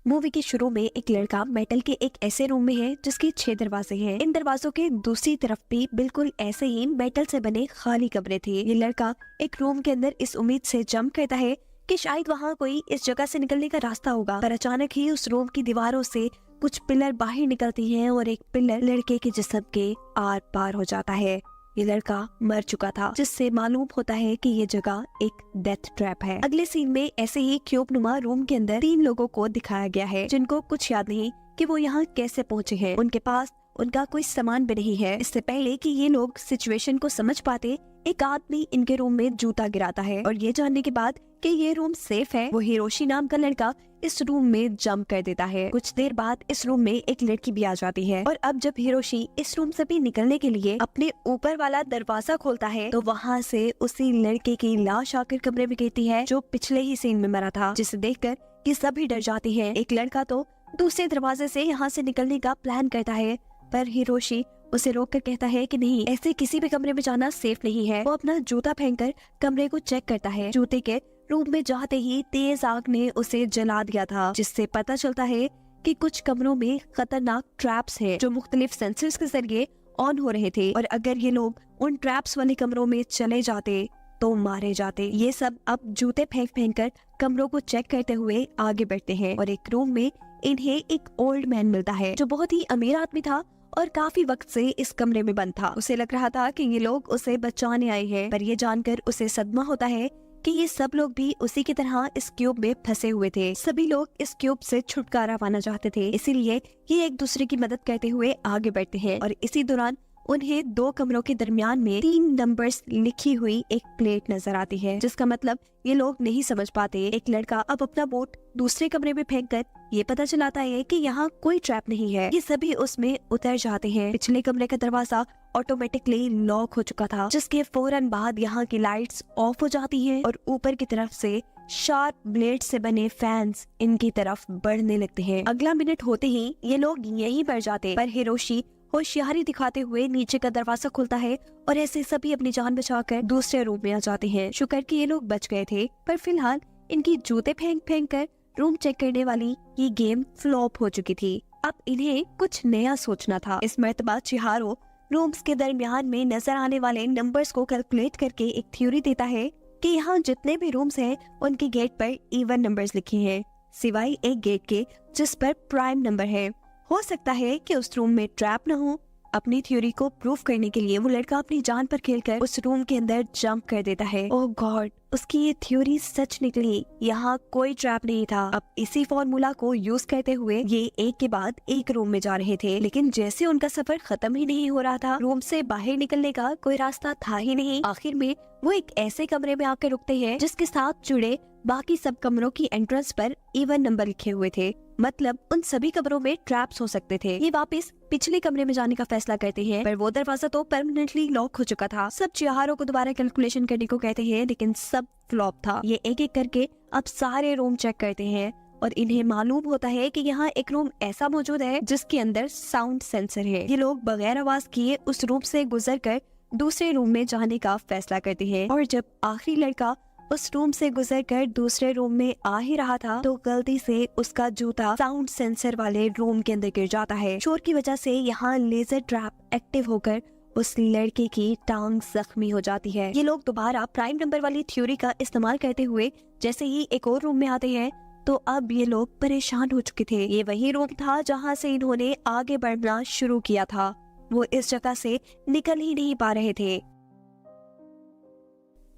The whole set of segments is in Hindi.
मूवी के शुरू में एक लड़का मेटल के एक ऐसे रूम में है जिसके 6 दरवाजे हैं। इन दरवाजों के दूसरी तरफ भी बिल्कुल ऐसे ही मेटल से बने खाली कमरे थे। ये लड़का एक रूम के अंदर इस उम्मीद से जंप करता है कि शायद वहाँ कोई इस जगह से निकलने का रास्ता होगा, पर अचानक ही उस रूम की दीवारों से कुछ पिलर बाहर निकलती हैं और एक पिलर लड़के के जिस्म के आर पार हो जाता है। ये लड़का मर चुका था, जिससे मालूम होता है कि ये जगह एक डेथ ट्रैप है। अगले सीन में ऐसे ही क्यूब नुमा रूम के अंदर 3 लोगों को दिखाया गया है जिनको कुछ याद नहीं कि वो यहाँ कैसे पहुँचे हैं। उनके पास उनका कोई सामान भी नहीं है। इससे पहले कि ये लोग सिचुएशन को समझ पाते, एक आदमी इनके रूम में जूता गिराता है और ये जानने के बाद कि ये रूम सेफ है, वो हिरोशी नाम का लड़का इस रूम में जंप कर देता है। कुछ देर बाद इस रूम में एक लड़की भी आ जाती है और अब जब हिरोशी इस रूम से भी निकलने के लिए अपने ऊपर वाला दरवाजा खोलता है तो वहाँ से उसी लड़के की लाश आकर कमरे में गिरती है जो पिछले ही सीन में मरा था, जिसे देखकर कि सभी डर जाती हैं। एक लड़का तो दूसरे दरवाजे से यहाँ से निकलने का प्लान करता है, पर हिरोशी उसे रोककर कहता है कि नहीं, ऐसे किसी भी कमरे में जाना सेफ नहीं है। वो अपना जूता फेंककर कमरे को चेक करता है। जूते के रूम में जाते ही तेज आग ने उसे जला दिया था, जिससे पता चलता है कि कुछ कमरों में खतरनाक ट्रैप्स हैं जो मुख्तलिफ सेंसर्स के जरिए ऑन हो रहे थे और अगर ये लोग उन ट्रैप्स वाले कमरों में चले जाते तो मारे जाते। ये सब अब जूते फेंक फेंक कर कमरों को चेक करते हुए आगे बढ़ते हैं और एक रूम में इन्हें एक ओल्ड मैन मिलता है जो बहुत ही अमीर आदमी था और काफी वक्त से इस कमरे में बंद था। उसे लग रहा था कि ये लोग उसे बचाने आए हैं, पर ये जानकर उसे सदमा होता है कि ये सब लोग भी उसी की तरह इस क्यूब में फंसे हुए थे। सभी लोग इस क्यूब से छुटकारा पाना चाहते थे, इसीलिए ये एक दूसरे की मदद करते हुए आगे बढ़ते हैं और इसी दौरान उन्हें 2 कमरों के दरमियान में 3 नंबर्स लिखी हुई एक प्लेट नजर आती है, जिसका मतलब ये लोग नहीं समझ पाते। एक लड़का अब अपना बोट दूसरे कमरे में फेंककर ये पता चलाता है कि यहाँ कोई ट्रैप नहीं है। ये सभी उसमें उतर जाते हैं। पिछले कमरे का दरवाजा ऑटोमेटिकली लॉक हो चुका था, जिसके फौरन बाद यहाँ की लाइट्स ऑफ हो जाती हैं और ऊपर की तरफ से शार्प ब्लेड से बने फैंस इनकी तरफ बढ़ने लगते हैं। अगला मिनट होते ही ये लोग यहीं मर जाते, पर हिरोशी होशियारी दिखाते हुए नीचे का दरवाजा खुलता है और ऐसे सभी अपनी जान बचाकर दूसरे रूम में आ जाते हैं। शुक्र कि ये लोग बच गए थे, पर फिलहाल इनकी जूते फेंक फेंक कर रूम चेक करने वाली ये गेम फ्लॉप हो चुकी थी। अब इन्हें कुछ नया सोचना था। इस मर्तबा चिहारो रूम्स के दरमियान में नजर आने वाले नंबर्स को कैलकुलेट करके एक थ्योरी देता है कि यहाँ जितने भी रूम्स हैं उनके गेट पर इवन नंबर्स लिखे हैं, सिवाय एक गेट के जिस पर प्राइम नंबर है। हो सकता है कि उस रूम में ट्रैप न हो। अपनी थ्योरी को प्रूफ करने के लिए वो लड़का अपनी जान पर खेलकर उस रूम के अंदर जंप कर देता है। ओह गॉड, उसकी ये थ्योरी सच निकली। यहाँ कोई ट्रैप नहीं था। अब इसी फॉर्मूला को यूज करते हुए ये एक के बाद एक रूम में जा रहे थे, लेकिन जैसे उनका सफर खत्म ही नहीं हो रहा था, रूम से बाहर निकलने का कोई रास्ता था ही नहीं। आखिर में वो एक ऐसे कमरे में आकर रुकते हैं जिसके साथ जुड़े बाकी सब कमरों की एंट्रेंस पर इवन नंबर लिखे हुए थे, मतलब उन सभी कमरों में ट्रैप्स हो सकते थे। ये वापस पिछले कमरे में जाने का फैसला करते हैं, पर वो दरवाजा तो परमानेंटली लॉक हो चुका था। सब चिहारों को दोबारा कैलकुलेशन करने को कहते हैं, लेकिन सब फ्लॉप था। ये एक एक करके अब सारे रूम चेक करते हैं और इन्हें मालूम होता है कि यहाँ एक रूम ऐसा मौजूद है जिसके अंदर साउंड सेंसर है। ये लोग बगैर आवाज किए उस रूम से गुजरकर दूसरे रूम में जाने का फैसला करते हैं और जब आखिरी लड़का उस रूम से गुजरकर दूसरे रूम में आ ही रहा था तो गलती से उसका जूता साउंड सेंसर वाले रूम के अंदर गिर जाता है। शोर की वजह से यहाँ लेजर ट्रैप एक्टिव होकर उस लड़के की टांग जख्मी हो जाती है। ये लोग दोबारा प्राइम नंबर वाली थ्योरी का इस्तेमाल करते हुए जैसे ही एक और रूम में आते हैं तो अब ये लोग परेशान हो चुके थे। ये वही रूम था जहाँ से इन्होंने आगे बढ़ना शुरू किया था। वो इस जगह से निकल ही नहीं पा रहे थे।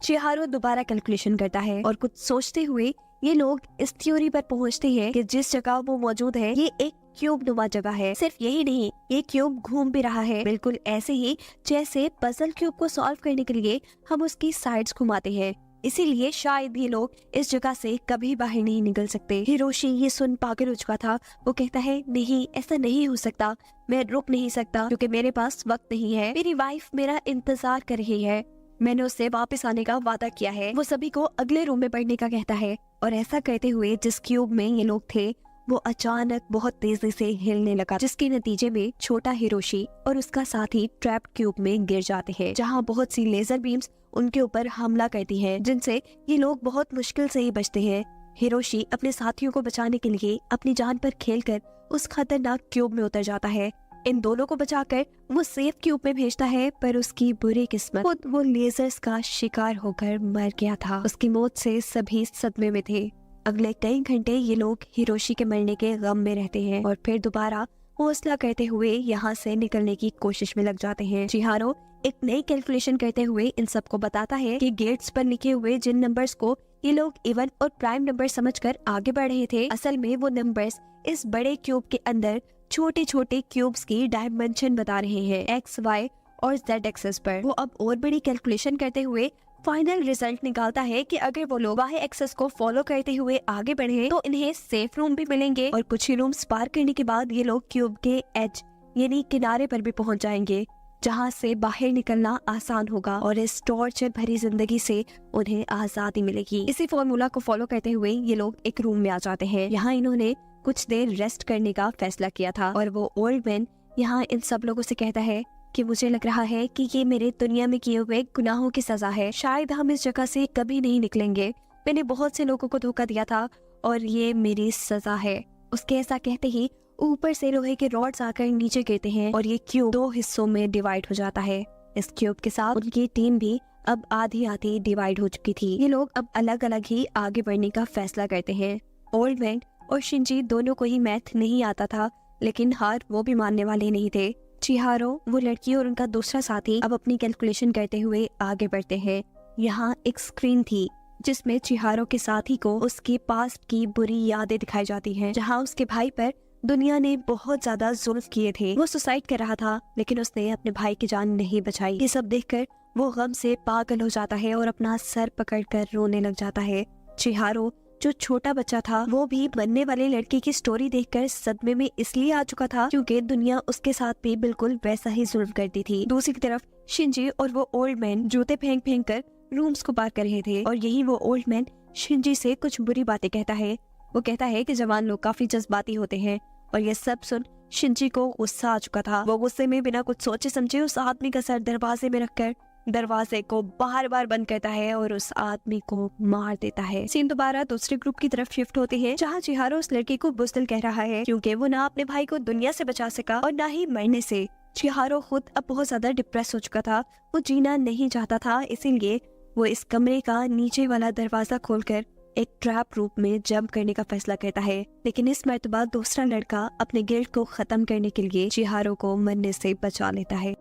चिहारो दोबारा कैलकुलेशन करता है और कुछ सोचते हुए ये लोग इस थ्योरी पर पहुंचते हैं कि जिस जगह वो मौजूद है ये एक क्यूब नुमा जगह है। सिर्फ यही नहीं, ये क्यूब घूम भी रहा है, बिल्कुल ऐसे ही जैसे पजल क्यूब को सॉल्व करने के लिए हम उसकी साइड्स घुमाते हैं। इसीलिए शायद ये लोग इस जगह से कभी बाहर नहीं निकल सकते। हिरोशी ये सुन पागल हो चुका था। वो कहता है नहीं, ऐसा नहीं हो सकता, मैं रुक नहीं सकता क्योंकि मेरे पास वक्त नहीं है। मेरी वाइफ मेरा इंतजार कर रही है, मैंने उससे वापस आने का वादा किया है। वो सभी को अगले रूम में पढ़ने का कहता है और ऐसा कहते हुए जिस क्यूब में ये लोग थे वो अचानक बहुत तेजी से हिलने लगा, जिसके नतीजे में छोटा हिरोशी और उसका साथी ट्रैप क्यूब में गिर जाते हैं, जहां बहुत सी लेजर बीम्स उनके ऊपर हमला करती हैं, जिनसे ये लोग बहुत मुश्किल से ही बचते हैं। हिरोशी अपने साथियों को बचाने के लिए अपनी जान पर खेलकर उस खतरनाक क्यूब में उतर जाता है। इन दोनों को बचाकर वो सेफ क्यूब में भेजता है, पर उसकी बुरी किस्मत, खुद वो लेजर्स का शिकार होकर मर गया था। उसकी मौत से सभी सदमे में थे। अगले कई घंटे ये लोग हिरोशी के मरने के गम में रहते हैं और फिर दोबारा हौसला करते हुए यहाँ से निकलने की कोशिश में लग जाते हैं। चिहारो एक नई कैलकुलेशन करते हुए इन सबको बताता है कि गेट्स पर लिखे हुए जिन नंबर्स को ये लोग इवन और प्राइम नंबर समझकर आगे बढ़ रहे थे, असल में वो नंबर्स इस बड़े क्यूब के अंदर छोटे छोटे क्यूब्स की डायमेंशन बता रहे हैं, एक्स, वाई और जेड एक्सेस पर। वो अब और बड़ी कैलकुलेशन करते हुए फाइनल रिजल्ट निकालता है कि अगर वो लोग वाई एक्सेस को फॉलो करते हुए आगे बढ़े तो इन्हें सेफ रूम भी मिलेंगे और कुछ ही रूम्स पार करने के बाद ये लोग क्यूब के एज यानी किनारे पर भी पहुंच जाएंगे, जहां से बाहर निकलना आसान होगा और इस टॉर्चर भरी जिंदगी से उन्हें आजादी मिलेगी। इसी फॉर्मूला को फॉलो करते हुए ये लोग एक रूम में आ जाते हैं। यहाँ इन्होंने कुछ देर रेस्ट करने का फैसला किया था और वो ओल्ड मैन यहाँ इन सब लोगों से कहता है कि मुझे लग रहा है कि ये मेरे दुनिया में किए हुए गुनाहों की सजा है। शायद हम इस जगह से कभी नहीं निकलेंगे। मैंने बहुत से लोगों को धोखा दिया था और ये मेरी सजा है। उसके ऐसा कहते ही ऊपर से लोहे के रॉड्स आकर नीचे गिरते हैं और ये क्यूब 2 हिस्सों में डिवाइड हो जाता है। इस क्यूब के साथ उनकी टीम भी अब आधी आधी डिवाइड हो चुकी थी। ये लोग अब अलग अलग ही आगे बढ़ने का फैसला करते हैं। ओल्ड मैन और शिंजी दोनों को ही मैथ नहीं आता था, लेकिन हार वो भी मानने वाले नहीं थे। चिहारो, वो लड़की और उनका दूसरा साथी अब अपनी कैलकुलेशन करते हुए आगे बढ़ते हैं। यहाँ एक स्क्रीन थी जिसमें चिहारो के साथी को उसके पास्ट की बुरी यादें दिखाई जाती हैं, जहाँ उसके भाई पर दुनिया ने बहुत ज्यादा जुल्म किए थे। वो सुसाइड कर रहा था लेकिन उसने अपने भाई की जान नहीं बचाई। ये सब देखकर वो गम से पागल हो जाता है और अपना सर पकड़कर रोने लग जाता है। चिहारो, जो छोटा बच्चा था, वो भी बनने वाले लड़के की स्टोरी देखकर सदमे में इसलिए आ चुका था क्योंकि दुनिया उसके साथ भी बिल्कुल वैसा ही जुल्म करती थी। दूसरी तरफ शिंजी और वो ओल्ड मैन जूते फेंक फेंक कर रूम्स को पार कर रहे थे और यही वो ओल्ड मैन शिंजी से कुछ बुरी बातें कहता है। वो कहता है कि जवान लोग काफी जज्बाती होते हैं और ये सब सुन शिंजी को गुस्सा आ चुका था। वो गुस्से में बिना कुछ सोचे समझे उस आदमी का सर दरवाजे में रखकर दरवाजे को बार बार बंद करता है और उस आदमी को मार देता है। सीन दोबारा दूसरे ग्रुप की तरफ शिफ्ट होते हैं, जहाँ चिहारो उस लड़की को बुज़दिल कह रहा है क्योंकि वो ना अपने भाई को दुनिया से बचा सका और ना ही मरने से। चिहारो खुद अब बहुत ज्यादा डिप्रेस हो चुका था। वो जीना नहीं चाहता था, इसीलिए वो इस कमरे का नीचे वाला दरवाजा खोलकर एक ट्रैप रूप में जंप करने का फैसला करता है। लेकिन इस मर्तबा दूसरा लड़का अपने गिल्ट को खत्म करने के लिए चिहारो को मरने से बचा लेता है।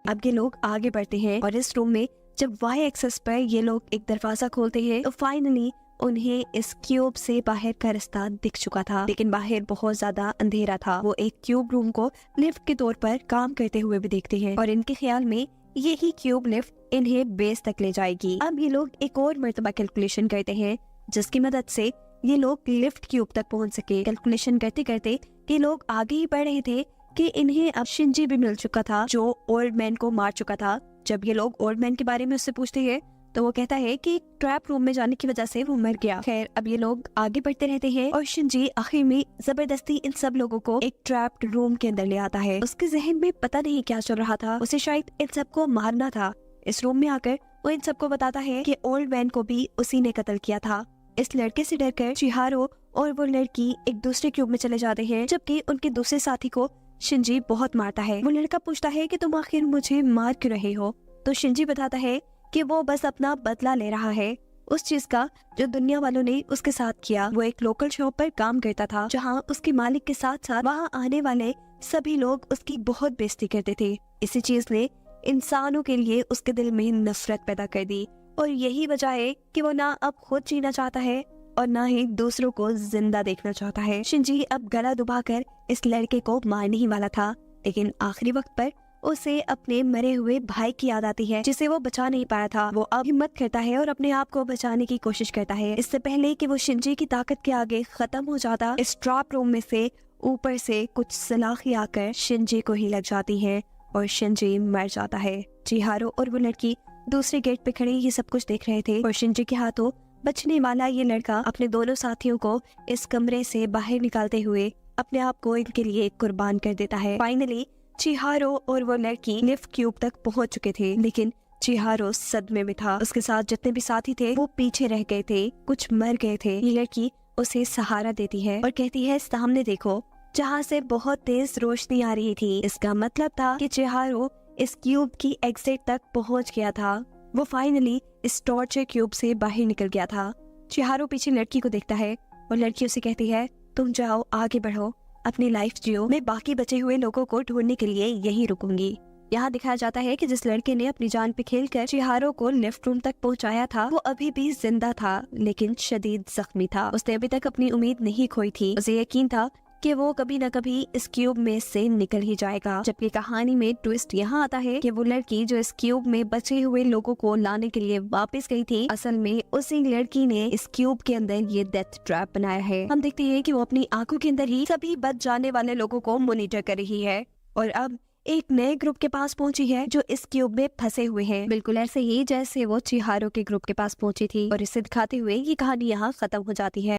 अब ये लोग आगे बढ़ते हैं और इस रूम में जब वाई एक्सेस पर ये लोग एक दरवाजा खोलते हैं तो फाइनली उन्हें इस क्यूब से बाहर का रास्ता दिख चुका था, लेकिन बाहर बहुत ज्यादा अंधेरा था। वो एक क्यूब रूम को लिफ्ट के तौर पर काम करते हुए भी देखते हैं और इनके ख्याल में यही क्यूब लिफ्ट इन्हें बेस तक ले जाएगी। अब ये लोग एक और मर्तबा कैलकुलेशन करते हैं जिसकी मदद से ये लोग लिफ्ट क्यूब तक पहुंच सके। कैलकुलेशन करते करते ये लोग आगे ही बढ़ रहे थे कि इन्हें अब शिंजी भी मिल चुका था जो ओल्ड मैन को मार चुका था। जब ये लोग ओल्ड मैन के बारे में उससे पूछते हैं तो वो कहता है कि ट्रैप रूम में जाने की वजह से वो मर गया। खैर, अब ये लोग आगे बढ़ते रहते हैं और शिंजी आखिर में जबरदस्ती इन सब लोगों को एक ट्रैप्ड रूम के अंदर ले आता है। उसके जहन में पता नहीं क्या चल रहा था, उसे शायद इन सबको मारना था। इस रूम में आकर वो इन सबको बताता है कि ओल्ड मैन को भी उसी ने कत्ल किया था। इस लड़के से डरकर चिहारो और वो लड़की एक दूसरे क्यूब में चले जाते हैं, जबकि उनके दूसरे साथी को शिंजी बहुत मारता है। वो लड़का पूछता है कि तुम आखिर मुझे मार क्यों रहे हो, तो शिंजी बताता है कि वो बस अपना बदला ले रहा है उस चीज का जो दुनिया वालों ने उसके साथ किया। वो एक लोकल शॉप पर काम करता था जहाँ उसके मालिक के साथ साथ वहाँ आने वाले सभी लोग उसकी बहुत बेइज्जती करते थे। इसी चीज ने इंसानों के लिए उसके दिल में नफरत पैदा कर दी और यही वजह है कि वो ना अब खुद जीना चाहता है और ना ही दूसरों को जिंदा देखना चाहता है। शिंजी अब गला दबाकर इस लड़के को मारने ही वाला था, लेकिन आखिरी वक्त पर उसे अपने मरे हुए भाई की याद आती है जिसे वो बचा नहीं पाया था। वो अब हिम्मत करता है और अपने आप को बचाने की कोशिश करता है। इससे पहले कि वो शिंजी की ताकत के आगे खत्म हो जाता, इस ट्रैप रूम में से ऊपर से कुछ सलाखें आकर शिंजी को ही लग जाती है और शिंजी मर जाता है। चिहारो और वो लड़की दूसरे गेट पे खड़े ये सब कुछ देख रहे थे और शिंजी के हाथों बचने वाला ये लड़का अपने दोनों साथियों को इस कमरे से बाहर निकालते हुए अपने आप को इनके लिए कुर्बान कर देता है। फाइनली चिहारो और वो लड़की लिफ्ट क्यूब तक पहुंच चुके थे, लेकिन चिहारो सदमे में था। उसके साथ जितने भी साथी थे वो पीछे रह गए थे, कुछ मर गए थे। ये लड़की उसे सहारा देती है और कहती है सामने देखो, जहाँ से बहुत तेज रोशनी आ रही थी। इसका मतलब था कि चिहारो इस क्यूब की एग्जिट तक पहुँच गया था। वो फाइनली इस टॉर्चर क्यूब से बाहर निकल गया था। चिहारो पीछे लड़की को देखता है और लड़की उसे कहती है तुम जाओ, आगे बढ़ो, अपनी लाइफ जियो, मैं बाकी बचे हुए लोगों को ढूंढने के लिए यहीं रुकूंगी। यहाँ दिखाया जाता है कि जिस लड़के ने अपनी जान पे खेलकर चिहारो को लिफ्ट रूम तक पहुँचाया था वो अभी भी जिंदा था, लेकिन शदीद जख्मी था। उसने अभी तक अपनी उम्मीद नहीं खोई थी। उसे यकीन था कि वो कभी न कभी इस क्यूब में से निकल ही जाएगा। जबकि कहानी में ट्विस्ट यहाँ आता है कि वो लड़की जो इस क्यूब में बचे हुए लोगों को लाने के लिए वापस गई थी, असल में उसी लड़की ने इस क्यूब के अंदर ये डेथ ट्रैप बनाया है। हम देखते हैं कि वो अपनी आंखों के अंदर ही सभी बच जाने वाले लोगों को मॉनिटर कर रही है और अब एक नए ग्रुप के पास पहुंची है जो इस क्यूब में फंसे हुए हैं, बिल्कुल ऐसे ही जैसे वो चिहारो के ग्रुप के पास पहुंची थी। और इसे दिखाते हुए ये कहानी यहाँ खत्म हो जाती है।